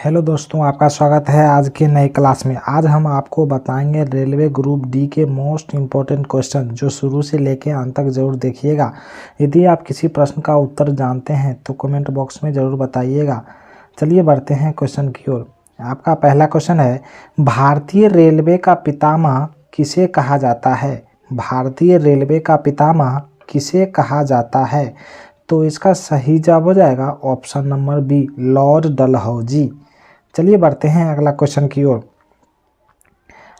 Hello दोस्तों, आपका स्वागत है आज के नए क्लास में। आज हम आपको बताएंगे रेलवे ग्रुप डी के मोस्ट इम्पोर्टेंट क्वेश्चन, जो शुरू से लेकर अंत तक जरूर देखिएगा। यदि आप किसी प्रश्न का उत्तर जानते हैं तो कमेंट बॉक्स में ज़रूर बताइएगा। चलिए बढ़ते हैं क्वेश्चन की ओर। आपका पहला क्वेश्चन है, भारतीय रेलवे का पितामह किसे कहा जाता है? भारतीय रेलवे का पितामह किसे कहा जाता है? तो इसका सही जवाब हो जाएगा option number B, Lord Dalhousie. चलिए बढ़ते हैं अगला क्वेश्चन की ओर।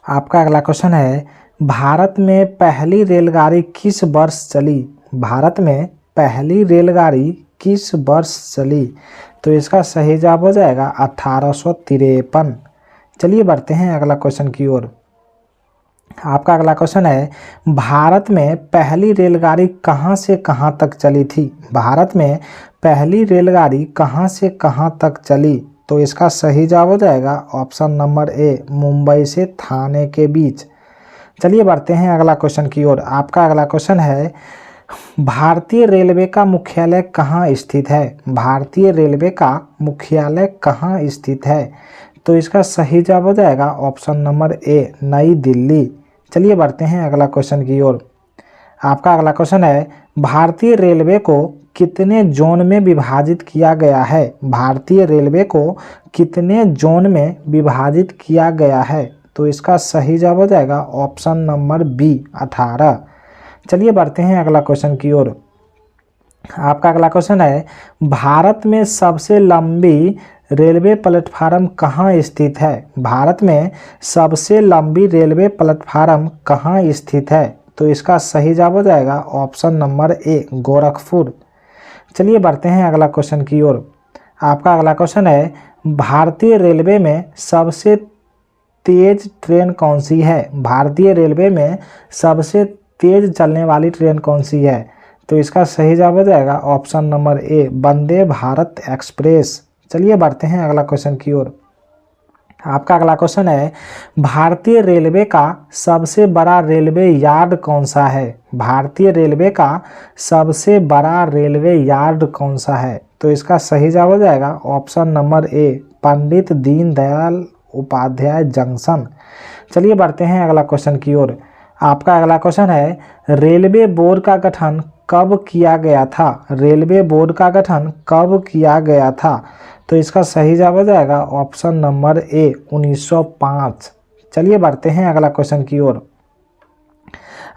आपका अगला क्वेश्चन है, भारत में पहली रेलगाड़ी किस वर्ष चली? भारत में पहली रेलगाड़ी किस वर्ष चली? तो इसका सही जवाब हो जाएगा 1853। चलिए बढ़ते हैं अगला क्वेश्चन की ओर। आपका अगला क्वेश्चन है, भारत में पहली रेलगाड़ी कहां से कहां तक चली थी? भारत में पहली रेलगाड़ी कहां से कहां तक चली? तो इसका सही जवाब हो जाएगा ऑप्शन नंबर ए, मुंबई से थाने के बीच। चलिए बढ़ते हैं अगला क्वेश्चन की ओर। आपका अगला क्वेश्चन है, भारतीय रेलवे का मुख्यालय कहाँ स्थित है? भारतीय रेलवे का मुख्यालय कहाँ स्थित है? तो इसका सही जवाब हो जाएगा ऑप्शन नंबर ए, नई दिल्ली। चलिए बढ़ते हैं अगला क्वेश्चन की ओर। आपका अगला क्वेश्चन है, भारतीय रेलवे को कितने जोन में विभाजित किया गया है? भारतीय रेलवे को कितने जोन में विभाजित किया गया है? तो इसका सही जवाब हो जाएगा ऑप्शन नंबर बी, 18। चलिए बढ़ते हैं अगला क्वेश्चन की ओर। आपका अगला क्वेश्चन है, भारत में सबसे लंबी रेलवे प्लेटफार्म कहाँ स्थित है? भारत में सबसे लंबी रेलवे प्लेटफार्म कहाँ स्थित है? तो इसका सही जवाब हो जाएगा ऑप्शन नंबर ए, गोरखपुर। चलिए बढ़ते हैं अगला क्वेश्चन की ओर। आपका अगला क्वेश्चन है, भारतीय रेलवे में सबसे तेज ट्रेन कौन सी है? भारतीय रेलवे में सबसे तेज चलने वाली ट्रेन कौन सी है? तो इसका सही जवाब हो जाएगा ऑप्शन नंबर ए, वंदे भारत एक्सप्रेस। चलिए बढ़ते हैं अगला क्वेश्चन की ओर। आपका अगला क्वेश्चन है, भारतीय रेलवे का सबसे बड़ा रेलवे यार्ड कौन सा है? भारतीय रेलवे का सबसे बड़ा रेलवे यार्ड कौन सा है? तो इसका सही जवाब हो जाएगा option number A, Pandit Deendayal Upadhyaya junction. चलिए बढ़ते हैं अगला क्वेश्चन की ओर। आपका अगला क्वेश्चन है, रेलवे बोर्ड का गठन कब किया गया था? रेलवे बोर्ड का गठन कब किया गया था? तो इसका सही जवाब हो जाएगा ऑप्शन नंबर ए, 1905। चलिए बढ़ते हैं अगला क्वेश्चन की ओर।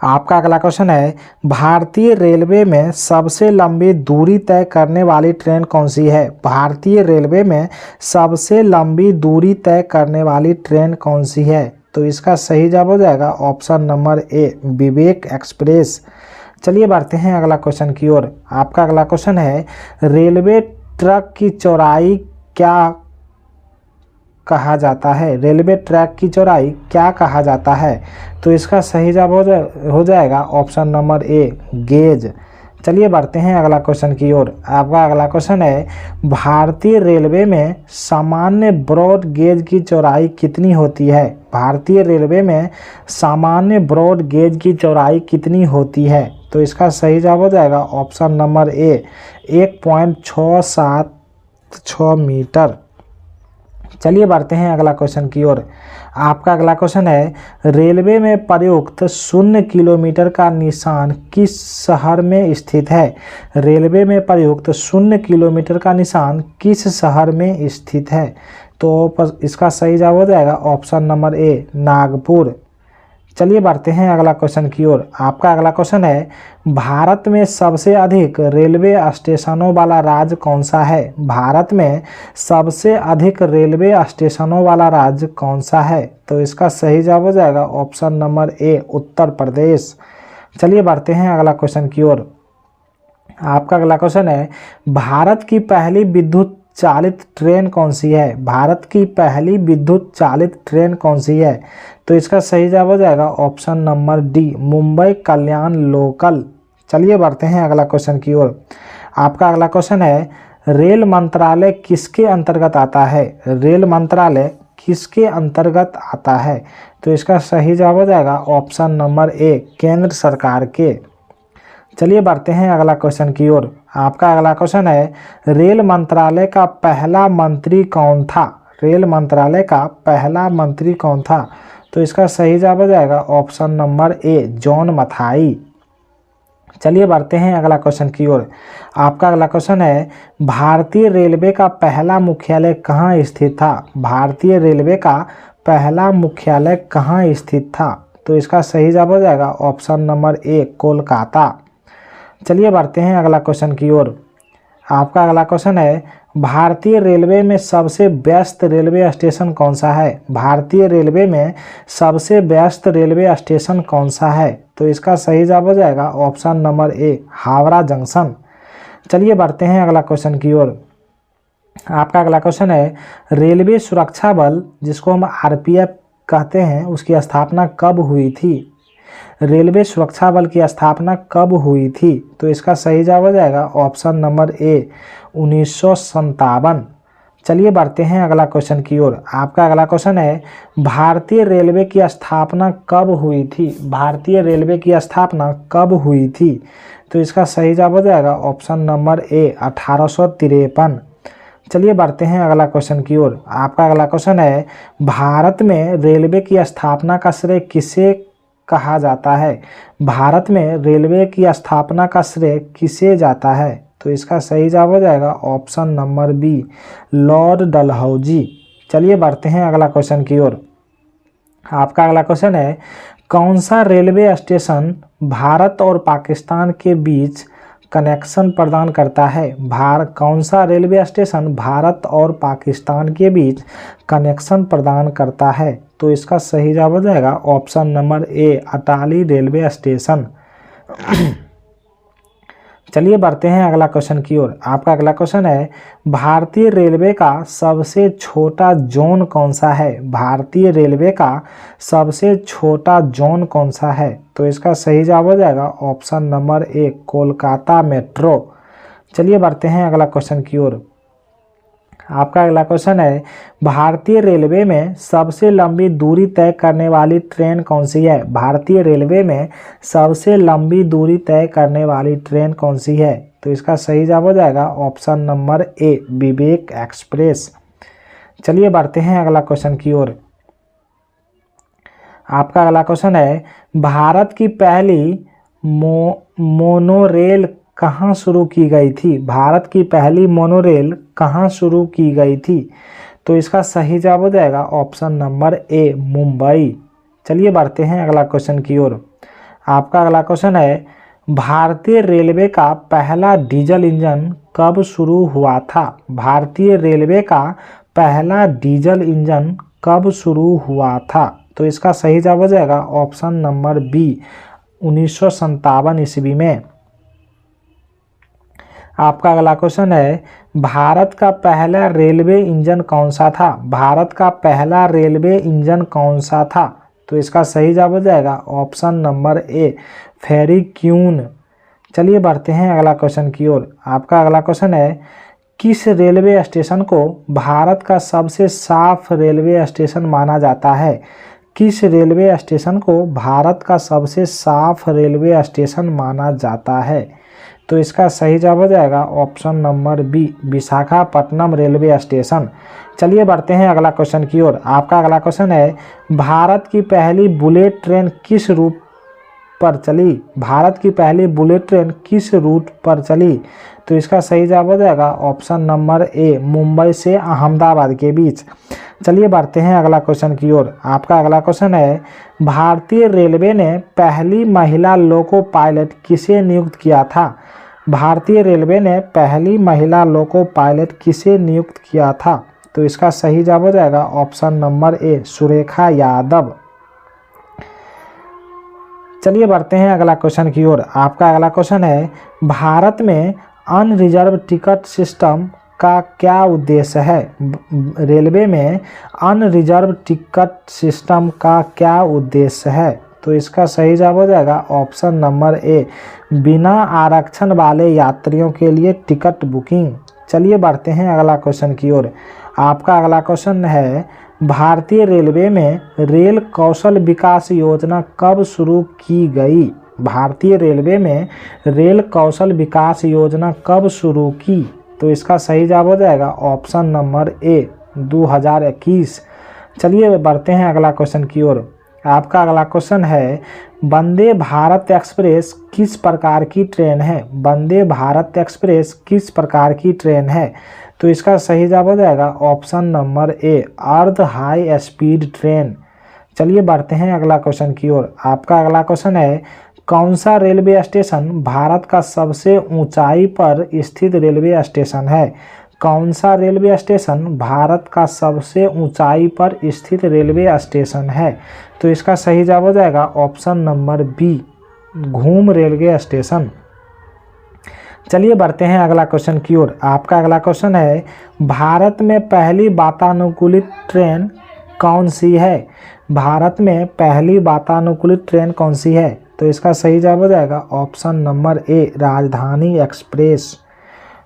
आपका अगला क्वेश्चन है, भारतीय रेलवे में सबसे लंबी दूरी तय करने वाली ट्रेन कौन सी है? भारतीय रेलवे में सबसे लंबी दूरी तय करने वाली ट्रेन कौन सी है? तो इसका सही जवाब हो जाएगा ऑप्शन नंबर ए, विवेक एक्सप्रेस। चलिए बढ़ते हैं अगला क्वेश्चन की ओर। आपका अगला क्वेश्चन है, रेलवे ट्रैक की चौड़ाई क्या कहा जाता है? रेलवे ट्रैक की चौड़ाई क्या कहा जाता है? तो इसका सही जवाब हो जाएगा ऑप्शन नंबर ए, गेज। चलिए बढ़ते हैं अगला क्वेश्चन की ओर। आपका अगला क्वेश्चन है, भारतीय रेलवे में सामान्य ब्रॉड गेज की चौड़ाई कितनी होती है? भारतीय रेलवे में सामान्य ब्रॉड गेज की चौड़ाई कितनी होती है? तो इसका सही जवाब हो जाएगा ऑप्शन नंबर ए, 1.676 मीटर। चलिए बढ़ते हैं अगला क्वेश्चन की ओर। आपका अगला क्वेश्चन है, रेलवे में प्रयुक्त 0 किलोमीटर का निशान किस शहर में स्थित है? रेलवे में प्रयुक्त 0 किलोमीटर का निशान किस शहर में स्थित है? तो इसका सही जवाब हो जाएगा ऑप्शन नंबर ए, नागपुर। चलिए बढ़ते हैं अगला क्वेश्चन की ओर। आपका अगला क्वेश्चन है, भारत में सबसे अधिक रेलवे स्टेशनों वाला राज्य कौन सा है? भारत में सबसे अधिक रेलवे स्टेशनों वाला राज्य कौन सा है? तो इसका सही जवाब हो जाएगा ऑप्शन नंबर ए, उत्तर प्रदेश। चलिए बढ़ते हैं अगला क्वेश्चन की ओर। आपका अगला क्वेश्चन है, भारत की पहली विद्युत चालित ट्रेन कौन सी है? भारत की पहली विद्युत चालित ट्रेन कौन सी है? तो इसका सही जवाब हो जाएगा ऑप्शन नंबर डी, मुंबई कल्याण लोकल। चलिए बढ़ते हैं अगला क्वेश्चन की ओर। आपका अगला क्वेश्चन है, रेल मंत्रालय किसके अंतर्गत आता है? रेल मंत्रालय किसके अंतर्गत आता है? तो इसका सही जवाब हो जाएगा ऑप्शन नंबर ए, केंद्र सरकार के। चलिए बढ़ते हैं अगला क्वेश्चन की ओर। आपका अगला क्वेश्चन है, रेल मंत्रालय का पहला मंत्री कौन था? रेल मंत्रालय का पहला मंत्री कौन था? तो इसका सही जवाब हो जाएगा ऑप्शन नंबर ए, जॉन मथाई। चलिए बढ़ते हैं अगला क्वेश्चन की ओर। आपका अगला क्वेश्चन है, भारतीय रेलवे का पहला मुख्यालय कहाँ स्थित था? भारतीय रेलवे का पहला मुख्यालय कहाँ स्थित था? तो इसका सही जवाब हो जाएगा ऑप्शन नंबर ए, कोलकाता। चलिए बढ़ते हैं अगला क्वेश्चन की ओर। आपका अगला क्वेश्चन है, भारतीय रेलवे में सबसे व्यस्त रेलवे स्टेशन कौन सा है? भारतीय रेलवे में सबसे व्यस्त रेलवे स्टेशन कौन सा है? तो इसका सही जवाब हो जाएगा ऑप्शन नंबर ए, हावड़ा जंक्शन। चलिए बढ़ते हैं अगला क्वेश्चन की ओर। आपका अगला क्वेश्चन है, रेलवे सुरक्षा बल जिसको हम आरपीएफ कहते हैं उसकी स्थापना कब हुई थी? रेलवे सुरक्षा बल की स्थापना कब हुई थी? तो इसका सही जवाब हो जाएगा ऑप्शन नंबर ए, 1957। चलिए बढ़ते हैं अगला क्वेश्चन की ओर। आपका अगला क्वेश्चन है, भारतीय रेलवे की स्थापना कब हुई थी? भारतीय रेलवे की स्थापना कब हुई थी? तो इसका सही जवाब हो जाएगा ऑप्शन नंबर ए, 1853। चलिए बढ़ते हैं अगला क्वेश्चन की ओर। आपका अगला क्वेश्चन है, भारत में रेलवे की स्थापना का श्रेय किसे कहा जाता है? भारत में रेलवे की स्थापना का श्रेय किसे जाता है? तो इसका सही जवाब हो जाएगा option number B, Lord Dalhousie. चलिए बढ़ते हैं अगला क्वेश्चन की ओर। आपका अगला क्वेश्चन है, कौन सा रेलवे स्टेशन भारत और पाकिस्तान के बीच कनेक्शन प्रदान करता है? कौन सा रेलवे स्टेशन भारत और पाकिस्तान के बीच कनेक्शन प्रदान करता है? तो इसका सही जवाब हो जाएगा ऑप्शन नंबर ए, अटाली रेलवे स्टेशन। चलिए बढ़ते हैं अगला क्वेश्चन की ओर। आपका अगला क्वेश्चन है, भारतीय रेलवे का सबसे छोटा जोन कौन सा है? भारतीय रेलवे का सबसे छोटा जोन कौन सा है? तो इसका सही जवाब हो जाएगा ऑप्शन नंबर ए, कोलकाता मेट्रो। चलिए बढ़ते हैं अगला क्वेश्चन की ओर। आपका अगला क्वेश्चन है, भारतीय रेलवे में सबसे लंबी दूरी तय करने वाली ट्रेन कौन सी है? भारतीय रेलवे में सबसे लंबी दूरी तय करने वाली ट्रेन कौन सी है? तो इसका सही जवाब हो जाएगा ऑप्शन नंबर ए, विवेक एक्सप्रेस। चलिए बढ़ते हैं अगला क्वेश्चन की ओर। आपका अगला क्वेश्चन है, भारत की पहली मोनोरेल कहाँ शुरू की गई थी? भारत की पहली मोनोरेल कहाँ शुरू की गई थी? तो इसका सही जवाब हो जाएगा ऑप्शन नंबर ए, मुंबई। चलिए बढ़ते हैं अगला क्वेश्चन की ओर। आपका अगला क्वेश्चन है, भारतीय रेलवे का पहला डीजल इंजन कब शुरू हुआ था? भारतीय रेलवे का पहला डीजल इंजन कब शुरू हुआ था? तो इसका सही जवाब हो जाएगा ऑप्शन नंबर बी, 1957 ईस्वी में। आपका अगला क्वेश्चन है, भारत का पहला रेलवे इंजन कौन सा था? भारत का पहला रेलवे इंजन कौन सा था? तो इसका सही जवाब हो जाएगा ऑप्शन नंबर ए, फेरिक्यून। चलिए बढ़ते हैं अगला क्वेश्चन की ओर। आपका अगला क्वेश्चन है, किस रेलवे स्टेशन को भारत का सबसे साफ रेलवे स्टेशन माना जाता है? किस रेलवे स्टेशन को भारत का सबसे साफ रेलवे स्टेशन माना जाता है? तो इसका सही जवाब हो जाएगा option number B, Visakhapatnam railway station. चलिए बढ़ते हैं अगला क्वेश्चन की ओर। आपका अगला क्वेश्चन है, भारत की पहली बुलेट ट्रेन किस रूट पर चली? भारत की पहली बुलेट ट्रेन किस रूट पर चली? तो इसका सही जवाब हो जाएगा ऑप्शन नंबर ए, मुंबई से अहमदाबाद के बीच। चलिए बढ़ते हैं अगला क्वेश्चन की ओर। आपका अगला क्वेश्चन है, भारतीय रेलवे ने पहली महिला लोको पायलट किसे नियुक्त किया था? भारतीय रेलवे ने पहली महिला लोको पायलट किसे नियुक्त किया था? तो इसका सही जवाब हो जाएगा ऑप्शन नंबर ए, सुरेखा यादव। चलिए बढ़ते हैं अगला क्वेश्चन की ओर। आपका अगला क्वेश्चन है, भारत में अनरिजर्व टिकट सिस्टम का क्या उद्देश्य है? रेलवे में अनरिजर्व टिकट सिस्टम का क्या उद्देश्य है? तो इसका सही जवाब हो जाएगा ऑप्शन नंबर ए, बिना आरक्षण वाले यात्रियों के लिए टिकट बुकिंग। चलिए बढ़ते हैं अगला क्वेश्चन की ओर। आपका अगला क्वेश्चन है, भारतीय रेलवे में रेल कौशल विकास योजना कब शुरू की गई? भारतीय रेलवे में रेल कौशल विकास योजना कब शुरू की? तो इसका सही जवाब हो जाएगा ऑप्शन नंबर ए, 2021। चलिए बढ़ते हैं अगला क्वेश्चन की ओर। आपका अगला क्वेश्चन है, वंदे भारत एक्सप्रेस किस प्रकार की ट्रेन है? वंदे भारत एक्सप्रेस किस प्रकार की ट्रेन है? तो इसका सही जवाब हो जाएगा ऑप्शन नंबर ए, अर्ध हाई स्पीड ट्रेन। चलिए बढ़ते हैं अगला क्वेश्चन की ओर। आपका अगला क्वेश्चन है, कौन सा रेलवे स्टेशन भारत का सबसे ऊंचाई पर स्थित रेलवे स्टेशन है? कौन सा रेलवे स्टेशन भारत का सबसे ऊंचाई पर स्थित रेलवे स्टेशन है? तो इसका सही जवाब हो जाएगा ऑप्शन नंबर बी, घूम रेलवे स्टेशन। चलिए बढ़ते हैं अगला क्वेश्चन की ओर। आपका अगला क्वेश्चन है, भारत में पहली वातानुकूलित ट्रेन कौन सी है? भारत में पहली वातानुकूलित ट्रेन कौन सी है? तो इसका सही जवाब हो जाएगा ऑप्शन नंबर ए, राजधानी एक्सप्रेस।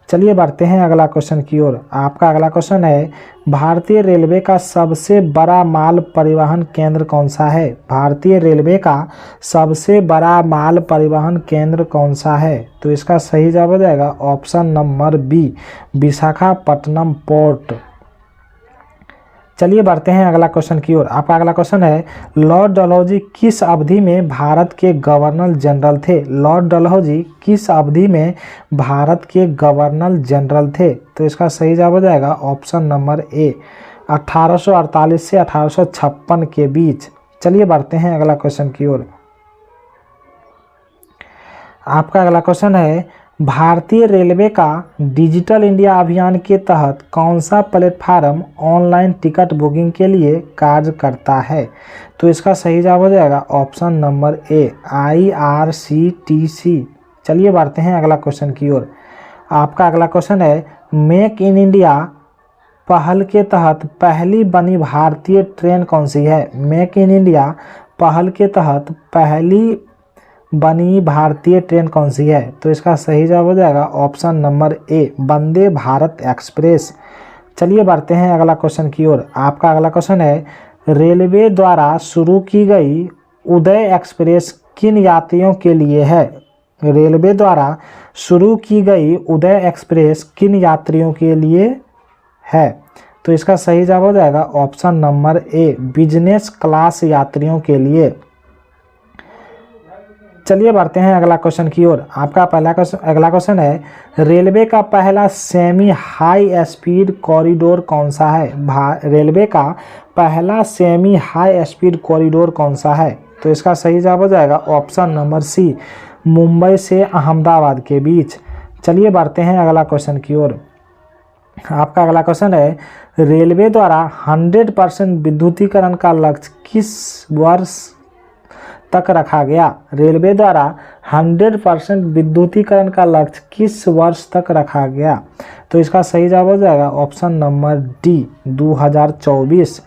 चलिए बढ़ते हैं अगला क्वेश्चन की ओर। आपका अगला क्वेश्चन है, भारतीय रेलवे का सबसे बड़ा माल परिवहन केंद्र कौन सा है? भारतीय रेलवे का सबसे बड़ा माल परिवहन केंद्र कौन सा है? तो इसका सही जवाब हो जाएगा option number B, Visakhapatnam port. चलिए बढ़ते हैं अगला क्वेश्चन की ओर। आपका अगला क्वेश्चन है, लॉर्ड डलहौजी किस अवधि में भारत के गवर्नर जनरल थे? लॉर्ड डलहौजी किस अवधि में भारत के गवर्नर जनरल थे? तो इसका सही जवाब हो जाएगा ऑप्शन नंबर ए, 1848 से 1856 के बीच। चलिए बढ़ते हैं अगला क्वेश्चन की ओर। आपका अगला क्वेश्चन है, भारतीय रेलवे का डिजिटल इंडिया अभियान के तहत कौन सा प्लेटफार्म ऑनलाइन टिकट बुकिंग के लिए कार्य करता है? तो इसका सही जवाब हो जाएगा ऑप्शन नंबर ए, IRCTC। चलिए बढ़ते हैं अगला क्वेश्चन की ओर। आपका अगला क्वेश्चन है, मेक इन इंडिया पहल के तहत पहली बनी भारतीय ट्रेन कौन सी है? मेक इन इंडिया पहल के तहत पहली बनी भारतीय ट्रेन कौन सी है? तो इसका सही जवाब हो जाएगा ऑप्शन नंबर ए, वंदे भारत एक्सप्रेस। चलिए बढ़ते हैं अगला क्वेश्चन की ओर। आपका अगला क्वेश्चन है, रेलवे द्वारा शुरू की गई उदय एक्सप्रेस किन यात्रियों के लिए है? रेलवे द्वारा शुरू की गई उदय एक्सप्रेस किन यात्रियों के लिए है? तो इसका सही जवाब हो जाएगा ऑप्शन नंबर ए, बिजनेस क्लास यात्रियों के लिए। चलिए बढ़ते हैं अगला क्वेश्चन की ओर। आपका अगला क्वेश्चन है, रेलवे का पहला सेमी हाई स्पीड कॉरिडोर कौन सा है? रेलवे का पहला सेमी हाई स्पीड कॉरिडोर कौन सा है? तो इसका सही जवाब हो जाएगा ऑप्शन नंबर सी, मुंबई से अहमदाबाद के बीच। चलिए बढ़ते हैं अगला क्वेश्चन की ओर। आपका अगला क्वेश्चन है, रेलवे द्वारा 100% विद्युतीकरण का लक्ष्य किस वर्ष तक रखा गया? रेलवे द्वारा 100% विद्युतीकरण का लक्ष्य किस वर्ष तक रखा गया? तो इसका सही जवाब हो जाएगा ऑप्शन नंबर डी, 2024।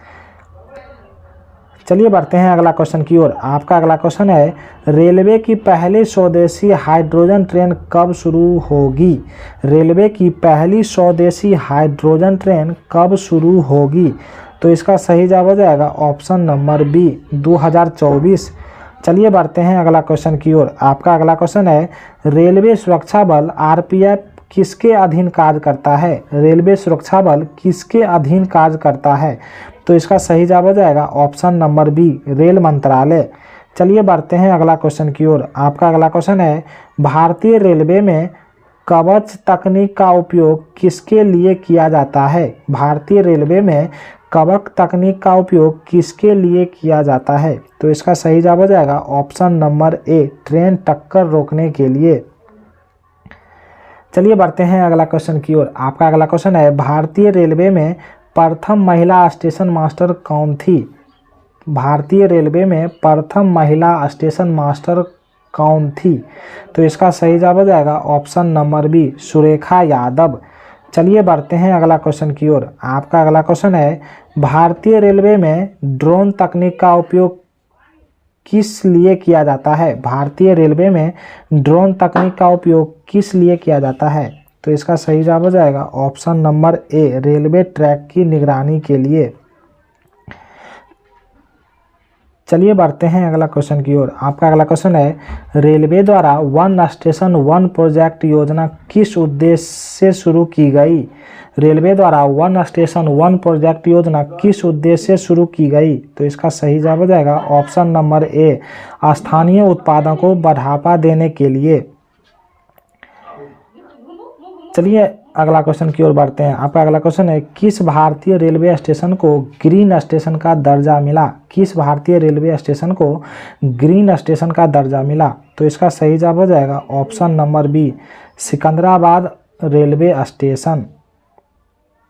चलिए बढ़ते हैं अगला क्वेश्चन की ओर। आपका अगला क्वेश्चन है, रेलवे की पहली स्वदेशी हाइड्रोजन ट्रेन कब शुरू होगी? रेलवे की पहली स्वदेशी हाइड्रोजन ट्रेन कब शुरू होगी? तो इसका सही जवाब हो जाएगा ऑप्शन नंबर बी, 2024। चलिए बढ़ते हैं अगला क्वेश्चन की ओर। आपका अगला क्वेश्चन है, रेलवे सुरक्षा बल RPF किसके अधीन कार्य करता है? रेलवे सुरक्षा बल किसके अधीन कार्य करता है? तो इसका सही जवाब हो जाएगा ऑप्शन नंबर बी, रेल मंत्रालय। चलिए बढ़ते हैं अगला क्वेश्चन की ओर। आपका अगला क्वेश्चन है, भारतीय रेलवे में कवच तकनीक का उपयोग किसके लिए किया जाता है? भारतीय रेलवे में कवच तकनीक का उपयोग किसके लिए किया जाता है? तो इसका सही जवाब हो जाएगा ऑप्शन नंबर ए, ट्रेन टक्कर रोकने के लिए। चलिए बढ़ते हैं अगला क्वेश्चन की ओर। आपका अगला क्वेश्चन है, भारतीय रेलवे में प्रथम महिला स्टेशन मास्टर कौन थी? भारतीय रेलवे में प्रथम महिला स्टेशन मास्टर कौन थी? तो इसका सही जवाब हो जाएगा option number B, Surekha Yadav. चलिए बढ़ते हैं अगला क्वेश्चन की ओर। आपका अगला क्वेश्चन है, भारतीय रेलवे में ड्रोन तकनीक का उपयोग किस लिए किया जाता है? भारतीय रेलवे में ड्रोन तकनीक का उपयोग किस लिए किया जाता है? तो इसका सही जवाब हो जाएगा ऑप्शन नंबर ए, रेलवे ट्रैक की निगरानी के लिए। चलिए बढ़ते हैं अगला क्वेश्चन की ओर। आपका अगला क्वेश्चन है, रेलवे द्वारा वन स्टेशन वन प्रोजेक्ट योजना किस उद्देश्य से शुरू की गई? रेलवे द्वारा वन स्टेशन वन प्रोजेक्ट योजना किस उद्देश्य से शुरू की गई? तो इसका सही जवाब हो जाएगा ऑप्शन नंबर ए, स्थानीय उत्पादों को बढ़ावा देने के लिए। चलिए अगला क्वेश्चन की ओर बढ़ते हैं। आपका अगला क्वेश्चन है, किस भारतीय रेलवे स्टेशन को ग्रीन स्टेशन का दर्जा मिला? किस भारतीय रेलवे स्टेशन को ग्रीन स्टेशन का दर्जा मिला? तो इसका सही जवाब हो जाएगा option number B, Secunderabad railway station.